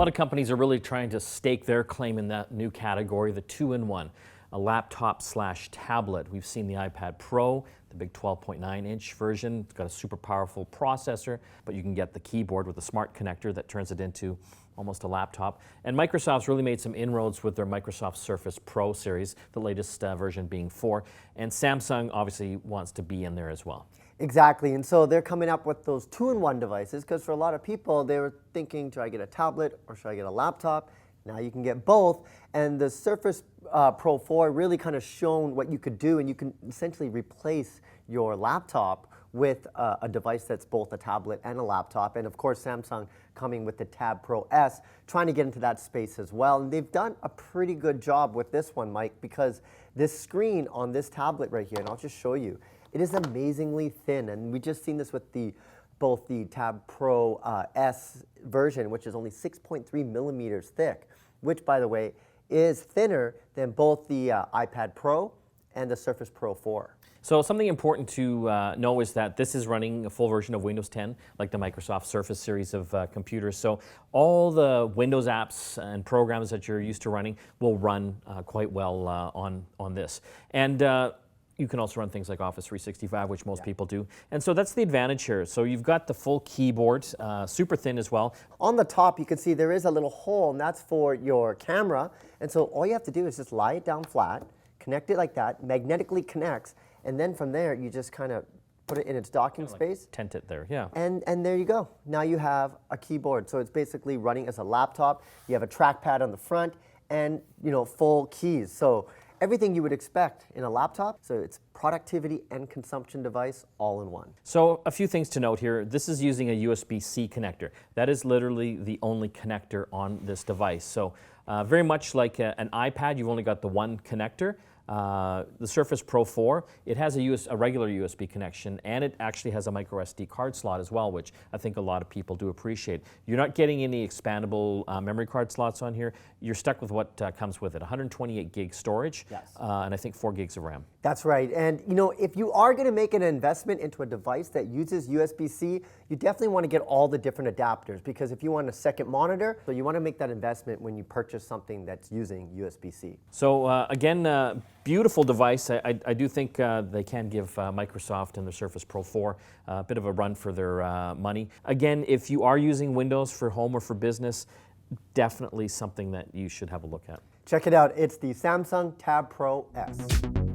lot of companies are really trying to stake their claim in that new category, the two-in-one, a laptop/tablet. We've seen the iPad Pro, the big 12.9-inch version. It's got a super powerful processor, but you can get the keyboard with a smart connector that turns it into almost a laptop. And Microsoft's really made some inroads with their Microsoft Surface Pro series, the latest version being 4. And Samsung obviously wants to be in there as well. Exactly, and so they're coming up with those two-in-one devices because for a lot of people, they were thinking, should I get a tablet or should I get a laptop? Now you can get both, and the Surface Pro 4 really kind of shown what you could do, and you can essentially replace your laptop with a device that's both a tablet and a laptop. And of course, Samsung coming with the Tabpro S, trying to get into that space as well. And they've done a pretty good job with this one, Mike, because this screen on this tablet right here, and I'll just show you, it is amazingly thin. And we just seen this with both the Tabpro S version, which is only 6.3 millimeters thick, which, by the way, is thinner than both the iPad Pro and the Surface Pro 4. So something important to know is that this is running a full version of Windows 10, like the Microsoft Surface series of computers. So all the Windows apps and programs that you're used to running will run quite well on this. And you can also run things like Office 365, which most people do. And so that's the advantage here. So you've got the full keyboard, super thin as well. On the top, you can see there is a little hole, and that's for your camera. And so all you have to do is just lie it down flat, connect it like that, magnetically connects, and then from there, you just kind of put it in its docking space. Tent it there, yeah. And there you go. Now you have a keyboard. So it's basically running as a laptop. You have a trackpad on the front and, full keys. So everything you would expect in a laptop. So it's productivity and consumption device all in one. So a few things to note here. This is using a USB-C connector. That is literally the only connector on this device. So very much like an iPad, you've only got the one connector. The Surface Pro 4, it has a regular USB connection, and it actually has a micro SD card slot as well, which I think a lot of people do appreciate. You're not getting any expandable memory card slots on here. You're stuck with what comes with it, 128 gig storage, yes. And I think 4 gigs of RAM. That's right. And if you are going to make an investment into a device that uses USB-C, you definitely want to get all the different adapters, because if you want a second monitor, so you want to make that investment when you purchase something that's using USB-C. So again, beautiful device. I do think they can give Microsoft and the Surface Pro 4 a bit of a run for their money. Again, if you are using Windows for home or for business, definitely something that you should have a look at. Check it out. It's the Samsung Tabpro S.